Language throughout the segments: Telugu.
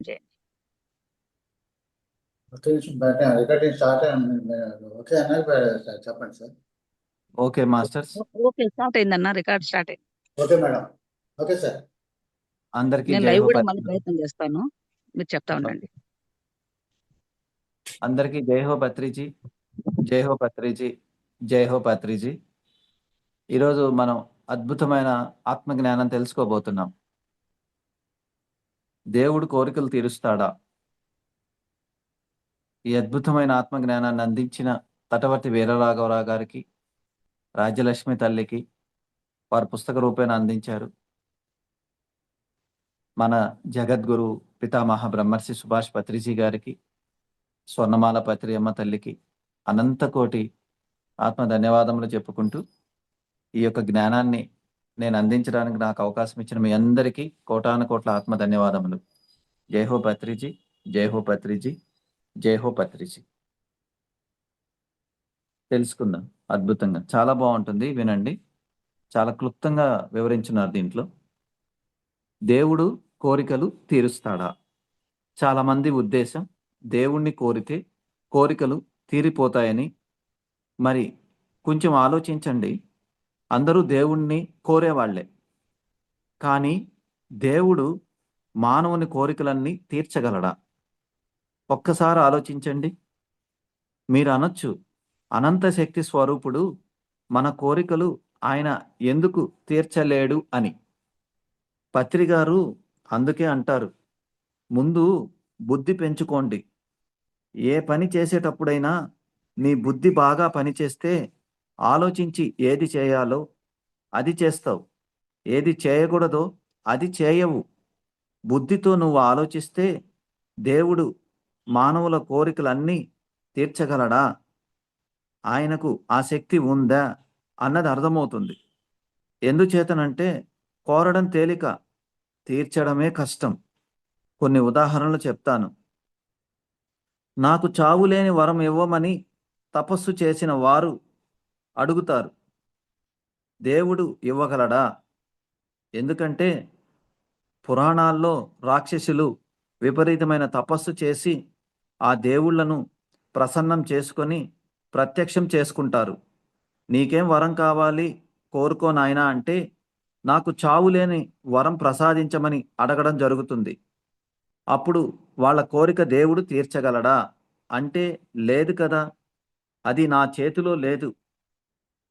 చేయండి. రికార్డింగ్ స్టార్ట్ ఓకే అన్నారు చెప్పండి sir. Okay masters. Okay, start అయిందన్న, రికార్డ్ స్టార్ట్ అయింది. Okay madam. Okay sir. అందరికీ నేను జై లైవ్ హో కూడా మళ్ళీ పత్రిజీ. ప్రయత్నం చేస్తాను, మీరు చెప్తా ఉండండి. అందరికీ జై హో పత్రిజీ, జై హో పత్రిజీ, జై హో పత్రిజీ. ఈరోజు మనం అద్భుతమైన ఆత్మజ్ఞానం తెలుసుకోబోతున్నాం. దేవుడు కోరికలు తీరుస్తాడా? ఈ అద్భుతమైన ఆత్మజ్ఞానాన్ని అందించిన తటవర్తి వీరరాఘవరావు గారికి, రాజ్యలక్ష్మి తల్లికి వారు పుస్తక రూపేణ అందించారు. మన జగద్గురు పితామహ బ్రహ్మర్షి సుభాష్ పత్రిజీ గారికి, స్వర్ణమాల పత్రి అమ్మ తల్లికి అనంత కోటి ఆత్మ ధన్యవాదములు చెప్పుకుంటూ, ఈ యొక్క జ్ఞానాన్ని నేను అందించడానికి నాకు అవకాశం ఇచ్చిన మీ అందరికీ కోటాను కోట్ల ఆత్మ ధన్యవాదములు. జై హో పత్రిజీ, జై హో పత్రిజీ, జై హో పత్రిజీ. తెలుసుకుందాం. అద్భుతంగా చాలా బాగుంటుంది, వినండి. చాలా క్లుప్తంగా వివరించున్నారు దీంట్లో. దేవుడు కోరికలు తీరుస్తాడా? చాలా మంది ఉద్దేశం దేవుణ్ణి కోరితే కోరికలు తీరిపోతాయని. మరి కొంచెం ఆలోచించండి. అందరూ దేవుణ్ణి కోరేవాళ్లే, కానీ దేవుడు మానవుని కోరికలన్నీ తీర్చగలడా? ఒక్కసారి ఆలోచించండి. మీరు అనొచ్చు, అనంత శక్తి స్వరూపుడు, మన కోరికలు ఆయన ఎందుకు తీర్చలేడు అని. పత్రి గారు అందుకే అంటారు, ముందు బుద్ధి పెంచుకోండి. ఏ పని చేసేటప్పుడైనా నీ బుద్ధి బాగా పనిచేస్తే ఆలోచించి ఏది చేయాలో అది చేస్తావు, ఏది చేయకూడదో అది చేయవు. బుద్ధితో నువ్వు ఆలోచిస్తే దేవుడు మానవుల కోరికలన్నీ తీర్చగలడా, ఆయనకు ఆ శక్తి ఉందా అన్నది అర్థమవుతుంది. ఎందుచేతనంటే కోరడం తేలిక, తీర్చడమే కష్టం. కొన్ని ఉదాహరణలు చెప్తాను. నాకు చావులేని వరం ఇవ్వమని తపస్సు చేసిన వారు అడుగుతారు, దేవుడు ఇవ్వగలడా? ఎందుకంటే పురాణాల్లో రాక్షసులు విపరీతమైన తపస్సు చేసి ఆ దేవుళ్లను ప్రసన్నం చేసుకొని ప్రత్యక్షం చేసుకుంటారు. నీకేం వరం కావాలి కోరుకో నాయనా అంటే, నాకు చావులేని వరం ప్రసాదించమని అడగడం జరుగుతుంది. అప్పుడు వాళ్ళ కోరిక దేవుడు తీర్చగలడా అంటే, లేదు కదా, అది నా చేతిలో లేదు,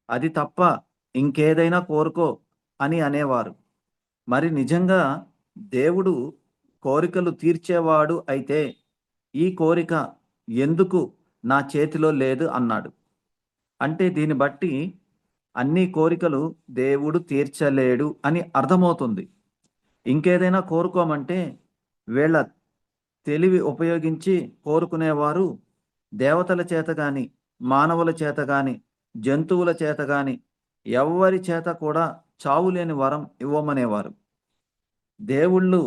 అది తప్ప ఇంకేదైనా కోరుకో అని అనేవారు. మరి నిజంగా దేవుడు కోరికలు తీర్చేవాడు అయితే ఈ కోరిక ఎందుకు నా చేతిలో లేదు అన్నాడు. అంటే దీన్ని బట్టి అన్ని కోరికలు దేవుడు తీర్చలేడు అని అర్థమవుతుంది. ఇంకేదైనా కోరుకోమంటే వీళ్ళ తెలివి ఉపయోగించి కోరుకునేవారు దేవతల చేత కానీ, మానవుల చేత కానీ, జంతువుల చేత కానీ, ఎవ్వరి చేత కూడా చావులేని వరం ఇవ్వమనేవారు. దేవుళ్ళు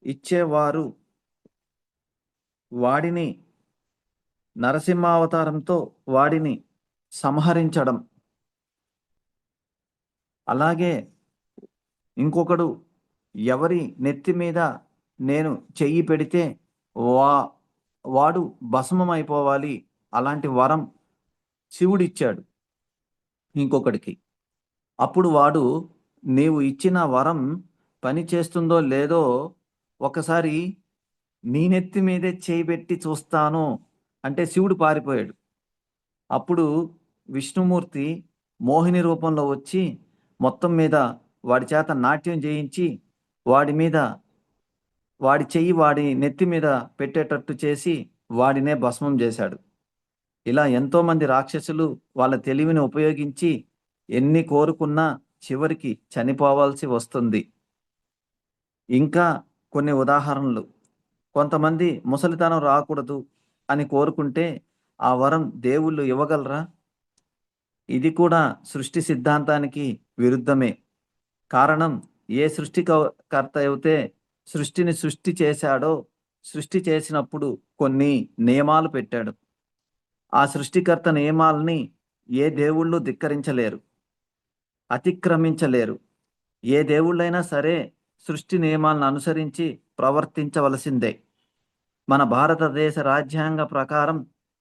ఇచ్చేవారు వాడిని నరసింహావతారంతో వాడిని సంహరించడం. అలాగే ఇంకొకడు ఎవరి నెత్తి మీద నేను చెయ్యి పెడితే వాడు భస్మం అయిపోవాలి, అలాంటి వరం శివుడిచ్చాడు ఇంకొకడికి. అప్పుడు వాడు నీవు ఇచ్చిన వరం పని చేస్తుందో లేదో ఒకసారి నీ నెత్తి మీదే చేయి పెట్టి చూస్తాను అంటే శివుడు పారిపోయాడు. అప్పుడు విష్ణుమూర్తి మోహిని రూపంలో వచ్చి మొత్తం మీద వాడి చేత నాట్యం చేయించి వాడి చెయ్యి వాడి నెత్తి మీద పెట్టేటట్టు చేసి వాడినే భస్మం చేశాడు. ఇలా ఎంతోమంది రాక్షసులు వాళ్ళ తెలివిని ఉపయోగించి ఎన్ని కోరుకున్నా చివరికి చనిపోవాల్సి వస్తుంది. ఇంకా కొన్ని ఉదాహరణలు. కొంతమంది ముసలితనం రాకూడదు అని కోరుకుంటే ఆ వరం దేవుళ్ళు ఇవ్వగలరా? ఇది కూడా సృష్టి సిద్ధాంతానికి విరుద్ధమే. కారణం, ఏ సృష్టికర్త అయితే సృష్టిని సృష్టి చేశాడో, సృష్టి చేసినప్పుడు కొన్ని నియమాలు పెట్టాడు. ఆ సృష్టికర్త నియమాలని ఏ దేవుళ్ళు ధిక్కరించలేరు, అతిక్రమించలేరు. ఏ దేవుళ్ళైనా సరే సృష్టి నియమాలను అనుసరించి ప్రవర్తించవలసిందే. మన భారతదేశ రాజ్యాంగ ప్రకారం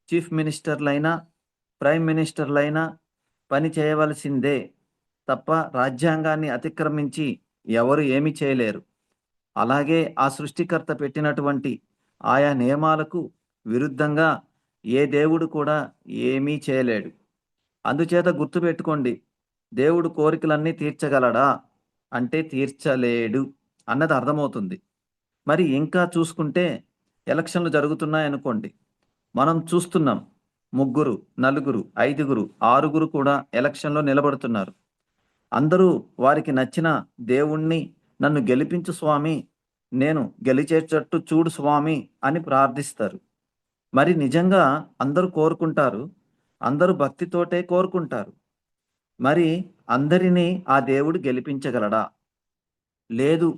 చీఫ్ మినిస్టర్లైనా ప్రైమ్ మినిస్టర్లైనా పని చేయవలసిందే తప్ప రాజ్యాంగాన్ని అతిక్రమించి ఎవరు ఏమీ చేయలేరు. అలాగే ఆ సృష్టికర్త పెట్టినటువంటి ఆయా నియమాలకు విరుద్ధంగా ఏ దేవుడు కూడా ఏమీ చేయలేడు. అందుచేత గుర్తుపెట్టుకోండి, దేవుడు కోరికలన్నీ తీర్చగలడా అంటే తీర్చలేడు అన్నది అర్థమవుతుంది. మరి ఇంకా చూసుకుంటే ఎలక్షన్లు జరుగుతున్నాయనుకోండి, మనం చూస్తున్నాం 3, 4, 5, 6 కూడా ఎలక్షన్లో నిలబడుతున్నారు. అందరూ వారికి నచ్చిన దేవుణ్ణి నన్ను గెలిపించు స్వామి, నేను గెలిచేటట్టు చూడు స్వామి అని ప్రార్థిస్తారు. మరి నిజంగా అందరూ కోరుకుంటారు, అందరూ భక్తితోటే కోరుకుంటారు. మరి అందరినీ ఆ దేవుడు గెలిపించగలడా? లేదు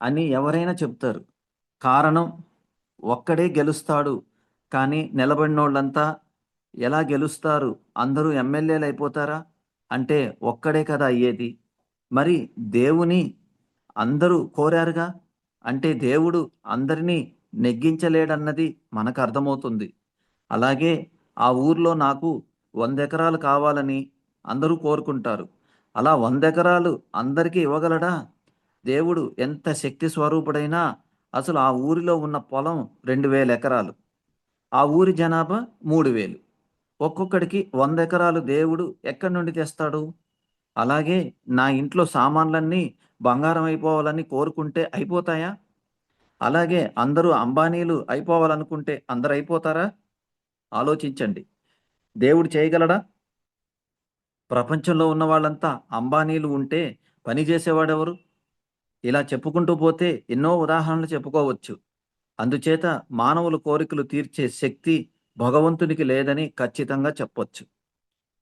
అని ఎవరైనా చెప్తారు. కారణం, ఒక్కడే గెలుస్తాడు, కానీ నిలబడినోళ్ళంతా ఎలా గెలుస్తారు? అందరూ ఎమ్మెల్యేలు అయిపోతారా అంటే ఒక్కడే కదా అయ్యేది. మరి దేవుని అందరూ కోరారుగా, అంటే దేవుడు అందరినీ నెగ్గించలేడన్నది మనకు అర్థమవుతుంది. అలాగే ఆ ఊర్లో నాకు 100 ఎకరాలు కావాలని అందరూ కోరుకుంటారు. అలా 100 ఎకరాలు అందరికీ ఇవ్వగలడా? దేవుడు ఎంత శక్తి స్వరూపుడైనా అసలు ఆ ఊరిలో ఉన్న పొలం 2000 ఎకరాలు, ఆ ఊరి జనాభా 3000. ఒక్కొక్కడికి 100 ఎకరాలు దేవుడు ఎక్కడి నుండి తెస్తాడు? అలాగే నా ఇంట్లో సామాన్లన్నీ బంగారం అయిపోవాలని కోరుకుంటే అయిపోతాయా? అలాగే అందరూ అంబానీలు అయిపోవాలనుకుంటే అందరు అయిపోతారా? ఆలోచించండి. దేవుడు చేయగలడా? ప్రపంచంలో ఉన్న వాళ్ళంతా అంబానీలు ఉంటే పని చేసేవాడెవరు? ఇలా చెప్పుకుంటూ పోతే ఎన్నో ఉదాహరణలు చెప్పుకోవచ్చు. అందుచేత మానవుల కోరికలు తీర్చే శక్తి భగవంతునికి లేదని ఖచ్చితంగా చెప్పొచ్చు.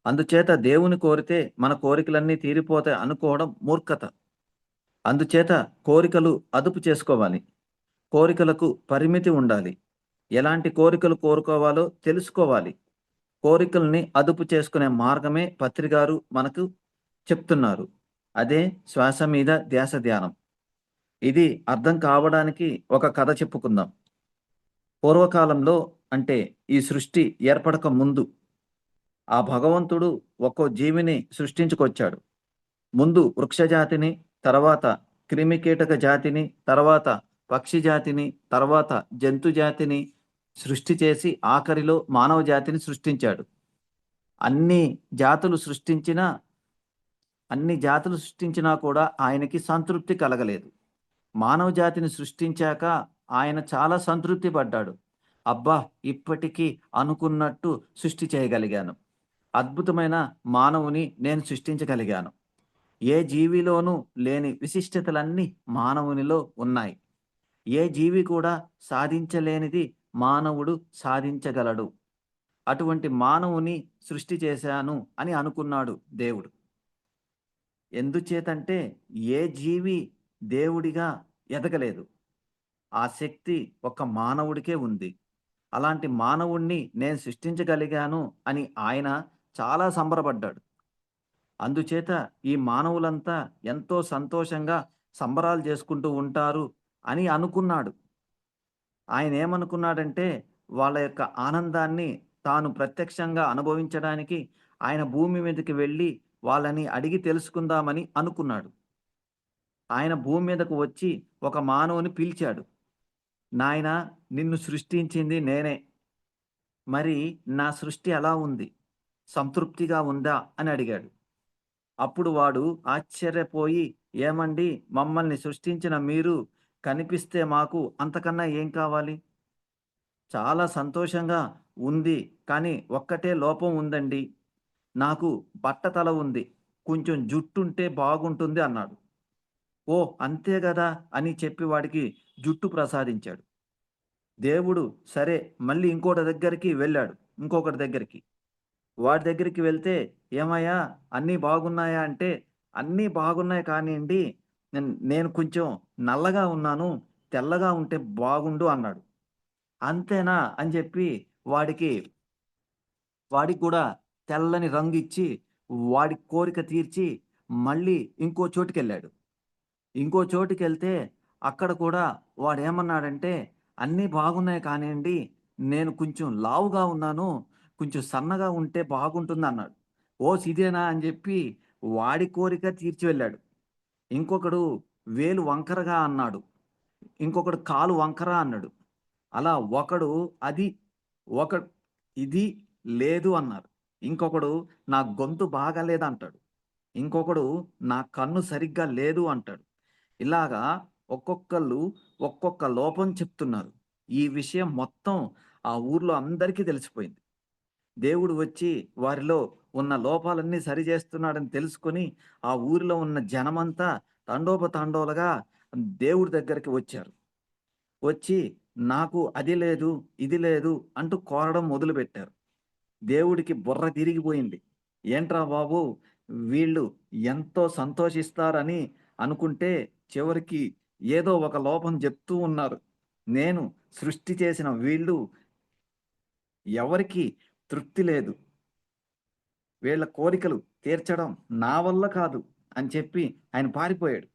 అందుచేత దేవుని కోరితే మన కోరికలన్నీ తీరిపోతాయి అనుకోవడం మూర్ఖత. అందుచేత కోరికలు అదుపు చేసుకోవాలి. కోరికలకు పరిమితి ఉండాలి. ఎలాంటి కోరికలు కోరుకోవాలో తెలుసుకోవాలి. కోరికల్ని అదుపు చేసుకునే మార్గమే పత్రిగారు మనకు చెప్తున్నారు. అదే శ్వాస మీద ధ్యాస ధ్యానం. ఇది అర్థం కావడానికి ఒక కథ చెప్పుకుందాం. పూర్వకాలంలో, అంటే ఈ సృష్టి ఏర్పడక ముందు, ఆ భగవంతుడు ఒక్కో జీవిని సృష్టించుకొచ్చాడు. ముందు వృక్ష జాతిని, తర్వాత క్రిమికీటక జాతిని, తర్వాత పక్షి జాతిని, తర్వాత జంతు జాతిని సృష్టి చేసి ఆఖరిలో మానవ జాతిని సృష్టించాడు. అన్ని జాతులు సృష్టించినా కూడా ఆయనకి సంతృప్తి కలగలేదు. మానవ జాతిని సృష్టించాక ఆయన చాలా సంతృప్తి పడ్డాడు. అబ్బా, ఇప్పటికీ అనుకున్నట్టు సృష్టి చేయగలిగాను. అద్భుతమైన మానవుని నేను సృష్టించగలిగాను. ఏ జీవిలోనూ లేని విశిష్టతలన్నీ మానవునిలో ఉన్నాయి. ఏ జీవి కూడా సాధించలేనిది మానవుడు సాధించగలడు. అటువంటి మానవుని సృష్టి చేశాను అని అనుకున్నాడు దేవుడు. ఎందుచేతంటే ఏ జీవి దేవుడిగా ఎదగలేదు. ఆ శక్తి ఒక్క మానవుడికే ఉంది. అలాంటి మానవుణ్ణి నేను సృష్టించగలిగాను అని ఆయన చాలా సంబరపడ్డాడు. అందుచేత ఈ మానవులంతా ఎంతో సంతోషంగా సంబరాలు చేసుకుంటూ ఉంటారు అని అనుకున్నాడు. ఆయన ఏమనుకున్నాడంటే, వాళ్ళ యొక్క ఆనందాన్ని తాను ప్రత్యక్షంగా అనుభవించడానికి ఆయన భూమి మీదకి వెళ్ళి వాళ్ళని అడిగి తెలుసుకుందామని అనుకున్నాడు. ఆయన భూమి మీదకు వచ్చి ఒక మానవుని పిలిచాడు. నాయనా, నిన్ను సృష్టించింది నేనే. మరి నా సృష్టి ఎలా ఉంది? సంతృప్తిగా ఉందా అని అడిగాడు. అప్పుడు వాడు ఆశ్చర్యపోయి, ఏమండి, మమ్మల్ని సృష్టించిన మీరు కనిపిస్తే మాకు అంతకన్నా ఏం కావాలి? చాలా సంతోషంగా ఉంది, కానీ ఒక్కటే లోపం ఉందండి. నాకు బట్టతల ఉంది, కొంచెం జుట్టుంటే బాగుంటుంది అన్నాడు. ఓ, అంతే గదా అని చెప్పి వాడికి జుట్టు ప్రసాదించాడు. దేవుడు సరే మళ్ళీ ఇంకొకటి దగ్గరికి. వాడి దగ్గరికి వెళ్తే, ఏమయ్యా అన్నీ బాగున్నాయా అంటే, అన్నీ బాగున్నాయి కానివ్వండి, నేను కొంచెం నల్లగా ఉన్నాను, తెల్లగా ఉంటే బాగుండు అన్నాడు. అంతేనా అని చెప్పి వాడికి కూడా తెల్లని రంగు ఇచ్చి వాడి కోరిక తీర్చి మళ్ళీ ఇంకో చోటుకెళ్ళాడు. ఇంకో చోటుకెళ్తే అక్కడ కూడా వాడు ఏమన్నాడంటే, అన్నీ బాగున్నాయి కానియండి, నేను కొంచెం లావుగా ఉన్నాను, కొంచెం సన్నగా ఉంటే బాగుంటుంది అన్నాడు. ఇదేనా అని చెప్పి వాడి కోరిక తీర్చి వెళ్ళాడు. ఇంకొకడు వేలు వంకరగా అన్నాడు. ఇంకొకడు కాలు వంకర అన్నాడు. అలా ఒకడు అది ఒక ఇది లేదు అన్నారు. ఇంకొకడు నా గొంతు బాగాలేదంటాడు. ఇంకొకడు నా కన్ను సరిగ్గా లేదు అంటాడు. ఇలాగా ఒక్కొక్కళ్ళు ఒక్కొక్క లోపం చెప్తున్నారు. ఈ విషయం మొత్తం ఆ ఊర్లో అందరికీ తెలిసిపోయింది. దేవుడు వచ్చి వారిలో ఉన్న లోపాలన్నీ సరిచేస్తున్నాడని తెలుసుకొని ఆ ఊరిలో ఉన్న జనమంతా తండోపతండోలుగా దేవుడి దగ్గరికి వచ్చారు. వచ్చి నాకు అది లేదు, ఇది లేదు అంటూ కోరడం మొదలుపెట్టారు. దేవుడికి బుర్ర తిరిగిపోయింది. ఏంట్రా బాబు, వీళ్ళు ఎంతో సంతోషిస్తారని అనుకుంటే చివరికి ఏదో ఒక లోపం చెప్తూ ఉన్నారు. నేను సృష్టి చేసిన వీళ్ళు ఎవరికి తృప్తి లేదు. వీళ్ళ కోరికలు తీర్చడం నా వల్ల కాదు అని చెప్పి ఆయన పారిపోయాడు.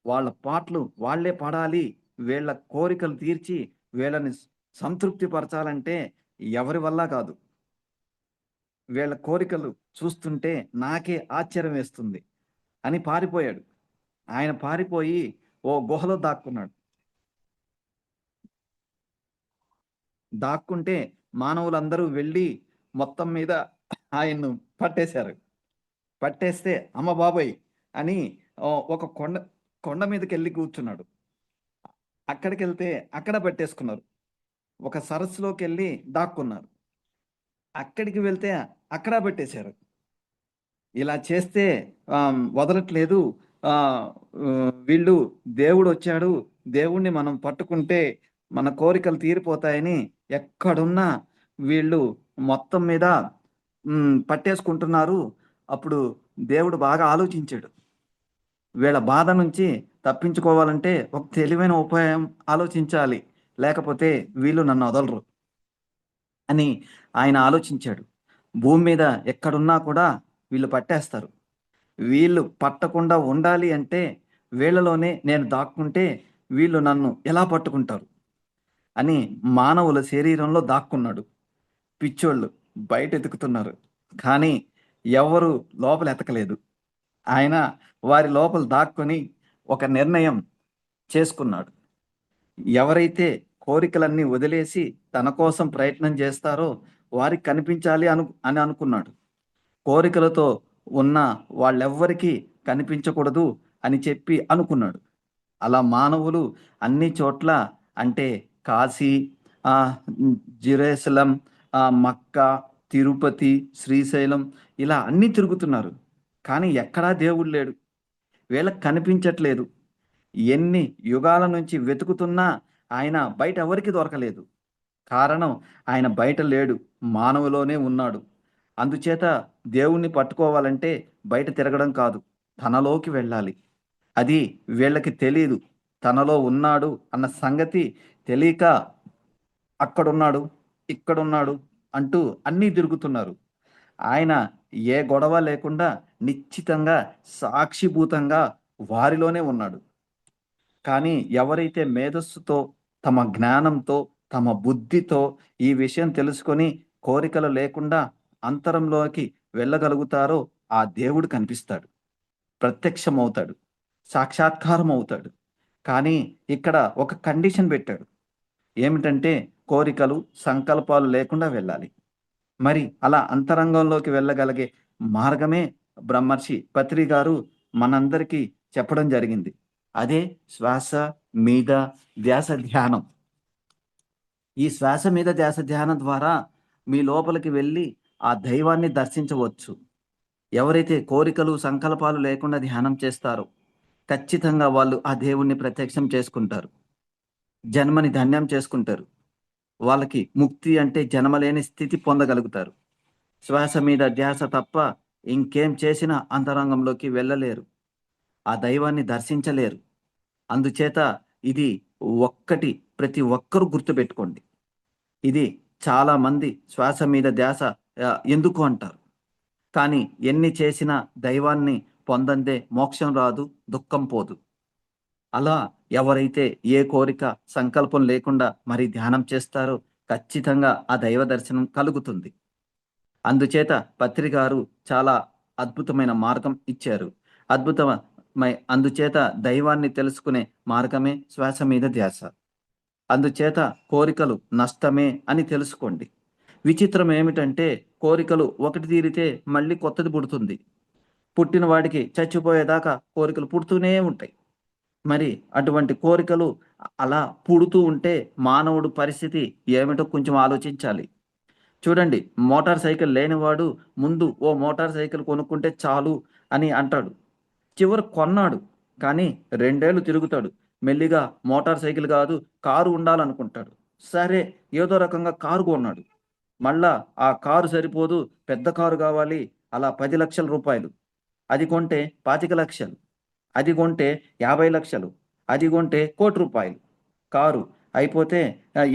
వాళ్ళ పాటలు వాళ్ళే పాడాలి, వీళ్ళ కోరికలు తీర్చి వీళ్ళని సంతృప్తి పరచాలంటే ఎవరి వల్ల కాదు. వీళ్ళ కోరికలు చూస్తుంటే నాకే ఆశ్చర్యం వేస్తుంది అని పారిపోయాడు. ఆయన పారిపోయి ఓ గుహలో దాక్కున్నాడు. దాక్కుంటే మానవులందరూ వెళ్ళి మొత్తం మీద ఆయన్ను పట్టేశారు. పట్టేస్తే అమ్మ బాబోయ్ అని ఒక కొండ మీదకి వెళ్ళి కూర్చున్నాడు. అక్కడికి వెళ్తే అక్కడ పట్టేసుకున్నారు. ఒక సరస్సులోకి వెళ్ళి దాక్కున్నారు. అక్కడికి వెళ్తే అక్కడ పెట్టేశారు. ఇలా చేస్తే వదలట్లేదు. వీళ్ళు దేవుడు వచ్చాడు, దేవుణ్ణి మనం పట్టుకుంటే మన కోరికలు తీరిపోతాయని ఎక్కడున్నా వీళ్ళు మొత్తం మీద పట్టేసుకుంటున్నారు. అప్పుడు దేవుడు బాగా ఆలోచించాడు. వీళ్ళ బాధ నుంచి తప్పించుకోవాలంటే ఒక తెలివైన ఉపాయం ఆలోచించాలి, లేకపోతే వీళ్ళు నన్ను వదలరు అని ఆయన ఆలోచించాడు. భూమి మీద ఎక్కడున్నా కూడా వీళ్ళు పట్టేస్తారు. వీళ్ళు పట్టకుండా ఉండాలి అంటే వీళ్ళలోనే నేను దాక్కుంటే వీళ్ళు నన్ను ఎలా పట్టుకుంటారు అని మానవుల శరీరంలో దాక్కున్నాడు. పిచ్చోళ్ళు బయట ఎతుకుతున్నారు, కానీ ఎవరు లోపల ఎతకలేదు. ఆయన వారి లోపల దాక్కుని ఒక నిర్ణయం చేసుకున్నాడు. ఎవరైతే కోరికలన్నీ వదిలేసి తన కోసం ప్రయత్నం చేస్తారో వారికి కనిపించాలి అని అనుకున్నాడు. కోరికలతో ఉన్న వాళ్ళెవ్వరికీ కనిపించకూడదు అని చెప్పి అనుకున్నాడు. అలా మానవులు అన్ని చోట్ల అంటే కాశీ, జెరూసలం, మక్కా, తిరుపతి, శ్రీశైలం ఇలా అన్నీ తిరుగుతున్నారు. కానీ ఎక్కడా దేవుడు లేడు, వీళ్ళకి కనిపించట్లేదు. ఎన్ని యుగాల నుంచి వెతుకుతున్నా ఆయన బయట ఎవరికి దొరకలేదు. కారణం ఆయన బయట లేడు, మానవులోనే ఉన్నాడు. అందుచేత దేవుణ్ణి పట్టుకోవాలంటే బయట తిరగడం కాదు, తనలోకి వెళ్ళాలి. అది వీళ్ళకి తెలియదు. తనలో ఉన్నాడు అన్న సంగతి తెలియక అక్కడున్నాడు, ఇక్కడున్నాడు అంటూ అన్నీ తిరుగుతున్నారు. ఆయన ఏ గొడవ లేకుండా నిశ్చితంగా సాక్షిభూతంగా వారిలోనే ఉన్నాడు. కానీ ఎవరైతే మేధస్సుతో, తమ జ్ఞానంతో, తమ బుద్ధితో ఈ విషయం తెలుసుకొని కోరికలు లేకుండా అంతరంలోకి వెళ్ళగలుగుతారో ఆ దేవుడు కనిపిస్తాడు, ప్రత్యక్షమవుతాడు, సాక్షాత్కారం అవుతాడు. కానీ ఇక్కడ ఒక కండిషన్ పెట్టాడు. ఏమిటంటే కోరికలు, సంకల్పాలు లేకుండా వెళ్ళాలి. మరి అలా అంతరంగంలోకి వెళ్ళగలిగే మార్గమే బ్రహ్మర్షి పత్రి గారు మనందరికీ చెప్పడం జరిగింది. అదే శ్వాస మీద ధ్యాస ధ్యానం. ఈ శ్వాస మీద ధ్యాస ధ్యానం ద్వారా మీ లోపలికి వెళ్ళి ఆ దైవాన్ని దర్శించవచ్చు. ఎవరైతే కోరికలు, సంకల్పాలు లేకుండా ధ్యానం చేస్తారో ఖచ్చితంగా వాళ్ళు ఆ దేవుణ్ణి ప్రత్యక్షం చేసుకుంటారు, జన్మని ధన్యం చేసుకుంటారు. వాళ్ళకి ముక్తి అంటే జన్మలేని స్థితి పొందగలుగుతారు. శ్వాస మీద ధ్యాస తప్ప ఇంకేం చేసినా అంతరంగంలోకి వెళ్ళలేరు, ఆ దైవాన్ని దర్శించలేరు. అందుచేత ఇది ఒక్కటి ప్రతి ఒక్కరూ గుర్తుపెట్టుకోండి. ఇది చాలా మంది శ్వాస మీద ధ్యాస ఎందుకు అంటారు, కానీ ఎన్ని చేసినా దైవాన్ని పొందందే మోక్షం రాదు, దుఃఖం పోదు. అలా ఎవరైతే ఏ కోరిక సంకల్పం లేకుండా మరి ధ్యానం చేస్తారో ఖచ్చితంగా ఆ దైవ దర్శనం కలుగుతుంది. అందుచేత పత్రి గారు చాలా అద్భుతమైన మార్గం ఇచ్చారు. అందుచేత దైవాన్ని తెలుసుకునే మార్గమే శ్వాస మీద ధ్యాస. అందుచేత కోరికలు నష్టమే అని తెలుసుకోండి. విచిత్రం ఏమిటంటే కోరికలు ఒకటి తీరితే మళ్ళీ కొత్తది పుడుతుంది. పుట్టిన వాడికి చచ్చిపోయేదాకా కోరికలు పుడుతూనే ఉంటాయి. మరి అటువంటి కోరికలు అలా పుడుతూ ఉంటే మానవుడు పరిస్థితి ఏమిటో కొంచెం ఆలోచించాలి. చూడండి, మోటార్ సైకిల్ లేనివాడు ముందు ఓ మోటార్ సైకిల్ కొనుక్కుంటే చాలు అని అంటాడు. చివరి కొన్నాడు, కానీ 2 ఏళ్ళు తిరుగుతాడు. మెల్లిగా మోటార్ సైకిల్ కాదు కారు ఉండాలనుకుంటాడు. సరే, ఏదో రకంగా కారు కొన్నాడు. మళ్ళా ఆ కారు సరిపోదు, పెద్ద కారు కావాలి. అలా 10 లక్షల రూపాయలు. అది కొంటే 25 లక్షలు, అది కొంటే 50 లక్షలు, అది కొంటే ₹1,00,00,000 కారు. అయిపోతే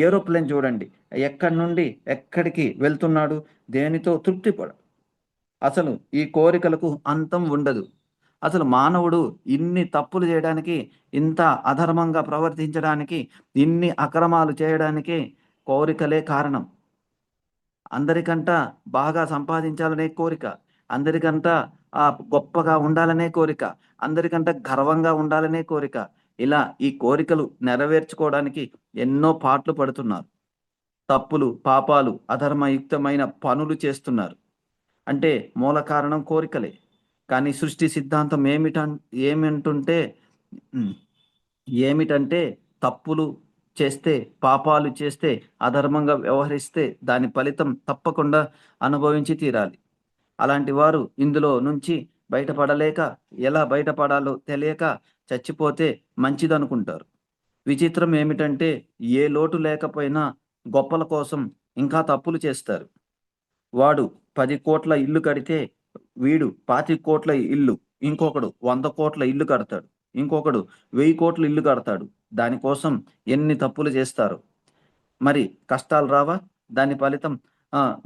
ఏరోప్లేన్ చూడండి, ఎక్కడి నుండి ఎక్కడికి వెళ్తున్నాడు, దేనితో తృప్తిపడ. అసలు ఈ కోరికలకు అంతం ఉండదు. అసలు మానవుడు ఇన్ని తప్పులు చేయడానికి, ఇంత అధర్మంగా ప్రవర్తించడానికి, ఇన్ని అక్రమాలు చేయడానికి కోరికలే కారణం. అందరికంట బాగా సంపాదించాలనే కోరిక, అందరికంట గొప్పగా ఉండాలనే కోరిక, అందరికంట గర్వంగా ఉండాలనే కోరిక. ఇలా ఈ కోరికలు నెరవేర్చుకోవడానికి ఎన్నో పాట్లు పడుతున్నారు. తప్పులు, పాపాలు, అధర్మయుక్తమైన పనులు చేస్తున్నారు. అంటే మూల కారణం కోరికలే. కానీ సృష్టి సిద్ధాంతం ఏమిటంటే ఏమిటంటే తప్పులు చేస్తే, పాపాలు చేస్తే, అధర్మంగా వ్యవహరిస్తే దాని ఫలితం తప్పకుండా అనుభవించి తీరాలి. అలాంటి వారు ఇందులో నుంచి బయటపడలేక, ఎలా బయటపడాలో తెలియక చచ్చిపోతే మంచిదనుకుంటారు. విచిత్రం ఏమిటంటే ఏ లోటు లేకపోయినా గొప్పల కోసం ఇంకా తప్పులు చేస్తారు. వాడు 10 కోట్ల ఇల్లు కడితే వీడు 25 కోట్ల ఇల్లు, ఇంకొకడు 100 కోట్ల ఇల్లు కడతాడు, ఇంకొకడు 1000 కోట్ల ఇల్లు కడతాడు. దానికోసం ఎన్ని తప్పులు చేస్తారు. మరి కష్టాలు రావా? దాని ఫలితం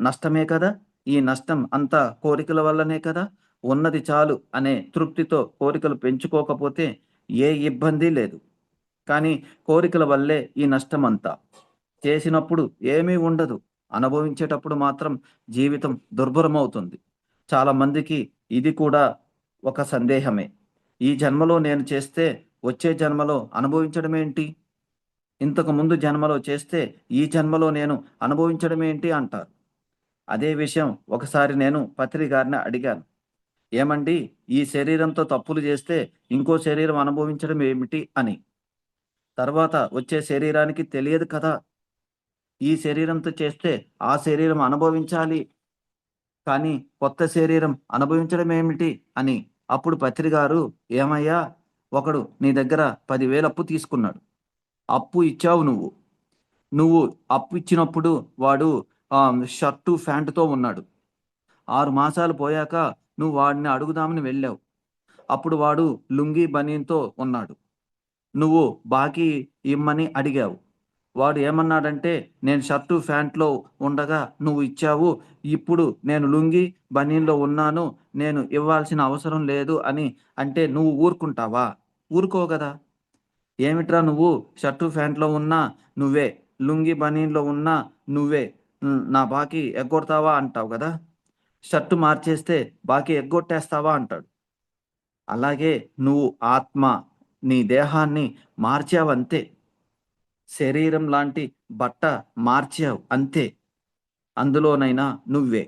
నష్టమే కదా. ఈ నష్టం అంతా కోరికల వల్లనే కదా. ఉన్నది చాలు అనే తృప్తితో కోరికలు పెంచుకోకపోతే ఏ ఇబ్బంది లేదు. కానీ కోరికల వల్లే ఈ నష్టం అంతా. చేసినప్పుడు ఏమీ ఉండదు, అనుభవించేటప్పుడు మాత్రం జీవితం దుర్భరమవుతుంది. చాలా మందికి ఇది కూడా ఒక సందేహమే. ఈ జన్మలో నేను చేస్తే వచ్చే జన్మలో అనుభవించడం ఏంటి? ఇంతకు ముందు జన్మలో చేస్తే ఈ జన్మలో నేను అనుభవించడం ఏంటి అంటారు. అదే విషయం ఒకసారి నేను పత్రి గారిని అడిగాను, ఏమండి, ఈ శరీరంతో తప్పులు చేస్తే ఇంకో శరీరం అనుభవించడం ఏమిటి అని. తర్వాత వచ్చే శరీరానికి తెలియదు కదా, ఈ శరీరంతో చేస్తే ఆ శరీరం అనుభవించాలి, కానీ కొత్త శరీరం అనుభవించడం ఏమిటి అని. అప్పుడు పత్రి గారు, ఏమయ్యా, ఒకడు నీ దగ్గర 10,000 అప్పు తీసుకున్నాడు. అప్పు ఇచ్చావు నువ్వు అప్పు ఇచ్చినప్పుడు వాడు షర్టు ప్యాంటుతో ఉన్నాడు. 6 మాసాలు పోయాక నువ్వు వాడిని అడుగుదామని వెళ్ళావు. అప్పుడు వాడు లుంగీ బనీన్తో ఉన్నాడు. నువ్వు బాకీ ఇమ్మని అడిగావు. వాడు ఏమన్నాడంటే, నేను షర్టు ప్యాంట్లో ఉండగా నువ్వు ఇచ్చావు, ఇప్పుడు నేను లుంగీ బనీన్లో ఉన్నాను, నేను ఇవ్వాల్సిన అవసరం లేదు అని అంటే నువ్వు ఊరుకుంటావా? ఊరుకో కదా. ఏమిట్రా నువ్వు షర్టు ప్యాంట్లో ఉన్నా నువ్వే, లుంగీ బనీన్లో ఉన్నా నువ్వే, నా బాకీ ఎగ్గొడతావా అంటావు కదా. షర్టు మార్చేస్తే బాకీ ఎగ్గొట్టేస్తావా అంటాడు. అలాగే నువ్వు ఆత్మ, నీ దేహాన్ని మార్చావంతే. శరీరం లాంటి బట్ట మార్చావు అంతే. అందులోనైనా నువ్వే,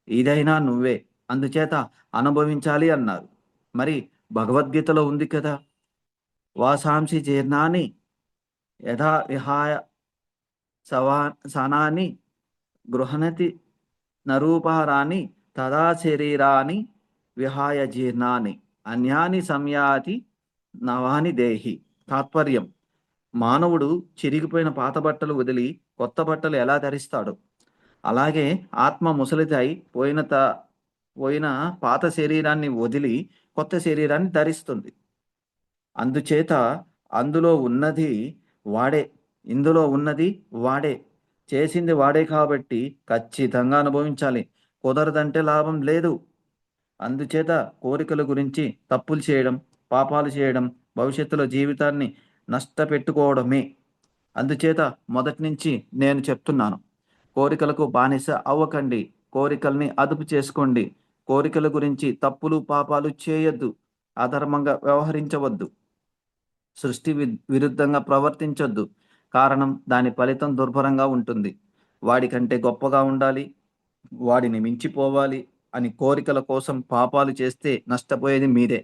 ఇదైనా నువ్వే. అందుచేత అనుభవించాలి అన్నారు. మరి భగవద్గీతలో ఉంది కదా, వాసాంసి జీర్ణాని యథా విహాయ సనాని గృహణతి నరూపహారాన్ని తదా శరీరాన్ని విహాయ జీర్ణాని అన్యాని సంయాతి నవాని దేహి. తాత్పర్యం, మానవుడు చిరిగిపోయిన పాత బట్టలు వదిలి కొత్త బట్టలు ఎలా ధరిస్తాడు, అలాగే ఆత్మ ముసలిదై పోయిన పాత శరీరాన్ని వదిలి కొత్త శరీరాన్ని ధరిస్తుంది. అందుచేత అందులో ఉన్నది వాడే, ఇందులో ఉన్నది వాడే, చేసింది వాడే కాబట్టి ఖచ్చితంగా అనుభవించాలి. కుదరదంటే లాభం లేదు. అందుచేత కోరికల గురించి తప్పులు చేయడం, పాపాలు చేయడం, భవిష్యత్తులో జీవితాన్ని నష్టపెట్టుకోవడమే. అందుచేత మొదటి నుంచి నేను చెప్తున్నాను, కోరికలకు బానిస అవ్వకండి, కోరికల్ని అదుపు చేసుకోండి, కోరికల గురించి తప్పులు పాపాలు చేయొద్దు, అధర్మంగా వ్యవహరించవద్దు, సృష్టి విరుద్ధంగా ప్రవర్తించొద్దు. కారణం దాని ఫలితం దుర్భరంగా ఉంటుంది. వాడికంటే గొప్పగా ఉండాలి, వాడిని మించిపోవాలి అని కోరికల కోసం పాపాలు చేస్తే నష్టపోయేది మీరే.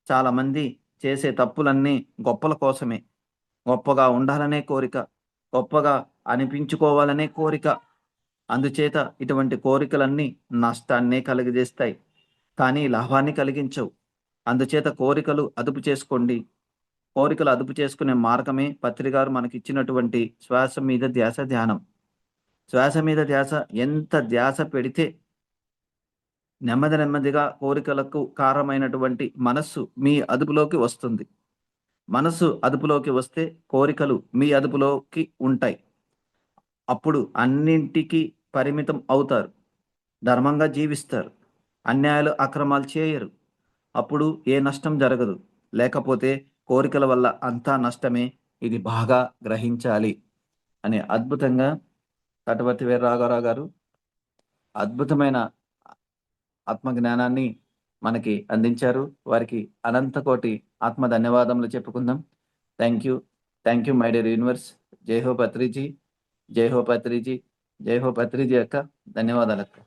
చాలామంది చేసే తప్పులన్నీ గొప్పల కోసమే. గొప్పగా ఉండాలనే కోరిక, గొప్పగా అనిపించుకోవాలనే కోరిక. అందుచేత ఇటువంటి కోరికలన్నీ నష్టాన్నే కలిగజేస్తాయి, కానీ లాభాన్ని కలిగించవు. అందుచేత కోరికలు అదుపు చేసుకోండి. కోరికలు అదుపు చేసుకునే మార్గమే పత్రిగారు మనకిచ్చినటువంటి శ్వాస మీద ధ్యాస ధ్యానం. శ్వాస మీద ధ్యాస ఎంత ధ్యాస పెడితే నెమ్మది నెమ్మదిగా కోరికలకు కారణమైనటువంటి మనస్సు మీ అదుపులోకి వస్తుంది. మనస్సు అదుపులోకి వస్తే కోరికలు మీ అదుపులోకి ఉంటాయి. అప్పుడు అన్నింటికి పరిమితం అవుతారు, ధర్మంగా జీవిస్తారు, అన్యాయాలు అక్రమాలు చేయరు. అప్పుడు ఏ నష్టం జరగదు. లేకపోతే కోరికల వల్ల అంతా నష్టమే. ఇది బాగా గ్రహించాలి అని అద్భుతంగా కటవర్తి వీర రాఘవరావు గారు అద్భుతమైన ఆత్మజ్ఞానాన్ని మనకి అందించారు. వారికి అనంత కోటి ఆత్మ ధన్యవాదములు చెప్పుకుందాం. Thank you, thank you my dear universe. జై హో పత్రిజీ, జై హో పత్రిజీ, జై హో పత్రిజీ అక్క. ధన్యవాదాలు అక్క.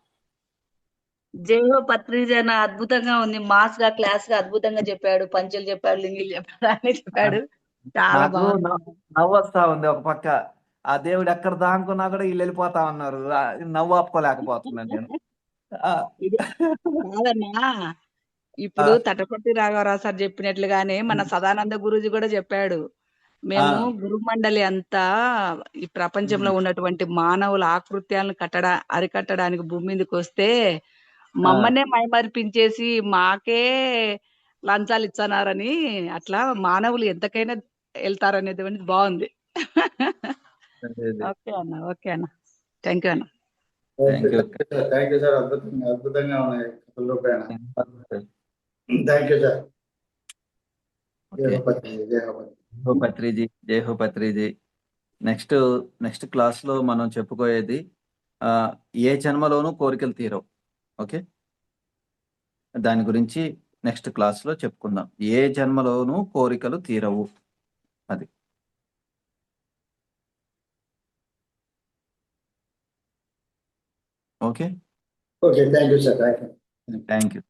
జైహో పత్రిజన అద్భుతంగా ఉంది. మాస్ గా క్లాస్ గా అద్భుతంగా చెప్పాడు. పంచులు చెప్పాడు, లింగిలు చెప్పాడు, అన్ని చెప్పాడు. చాలా నాకు బాగుంది. నవ్వు వస్తా ఉంది. ఒక పక్క ఆ దేవుడు ఎక్కడ దానుకున్నా కూడా వీళ్ళు వెళ్ళిపోతా ఉన్నారు. నవ్వు ఆపుకోలేకపోతున్నాను నేను. ఆ, ఇది కాదన్నా, ఆ, ఇప్పుడు తటపర్తి రాఘవరావు సార్ చెప్పినట్లుగానే మన సదానంద గురూజీ కూడా చెప్పాడు. ఆ, మేము గురుమండలి అంతా ఈ ప్రపంచంలో ఉన్నటువంటి మానవుల ఆకృత్యాలను అరికట్టడానికి భూమి మీదకి వస్తే ఆ. మమ్మల్నే మైమరిపించేసి మాకే లంచాలు ఇచ్చన్నారని, అట్లా మానవులు ఎంతకైనా వెళ్తారనేది బాగుంది. అదే, అదే. ఓకే అన్న, ఓకే అన్న, థ్యాంక్ యూ అన్న. థ్యాంక్ యూ అక్క. Thank you sir. అద్భుతంగా ఉన్నాయి కథల రూపేణ. ఓకే. Thank you sir. జై హో పత్రిజీ, జై హో పత్రిజీ. హో పత్రిజీ, జై హో పత్రిజీ. నెక్స్ట్ నెక్స్ట్ క్లాస్ లో మనం చెప్పుకోయేది ఆ, ఏ జన్మలోనూ కోరికలు తీరవు. ఓకే, దాని గురించి నెక్స్ట్ క్లాస్ లో చెప్పుకుందాం. ఏ జన్మలోనూ కోరికలు తీరవు. అది okay. Okay, thank you sir. Thank thank you.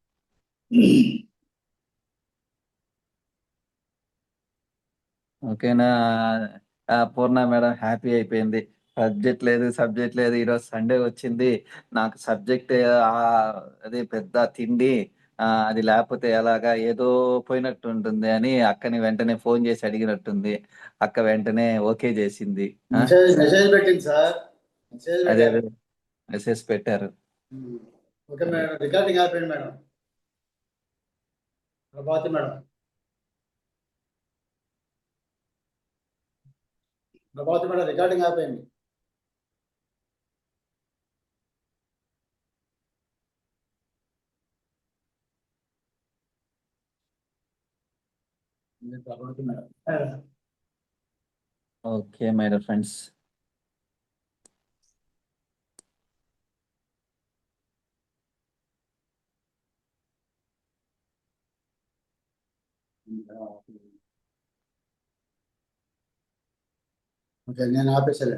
You. ఓకేనా పూర్ణ మేడం? హ్యాపీ అయిపోయింది. సబ్జెక్ట్ లేదు ఈరోజు సండే వచ్చింది. నాకు సబ్జెక్ట్ అది పెద్ద తిండి, అది లేకపోతే ఎలాగా ఏదో పోయినట్టు ఉంటుంది అని అక్కని వెంటనే ఫోన్ చేసి అడిగినట్టుంది. అక్క వెంటనే ఓకే చేసింది. మెసేజ్ పెట్టింది సార్. మెసేజ్ అదే పెట్టారు. మెసేజ్ పెట్టారు. ఓకే మేడం, రికార్డింగ్ అయిపోయింది madam. Prabhavati madam, Prabhavati madam recording అయిపోయింది. Prabhavati madam. Okay my dear friends. Okay, నేను ఆపేసాను.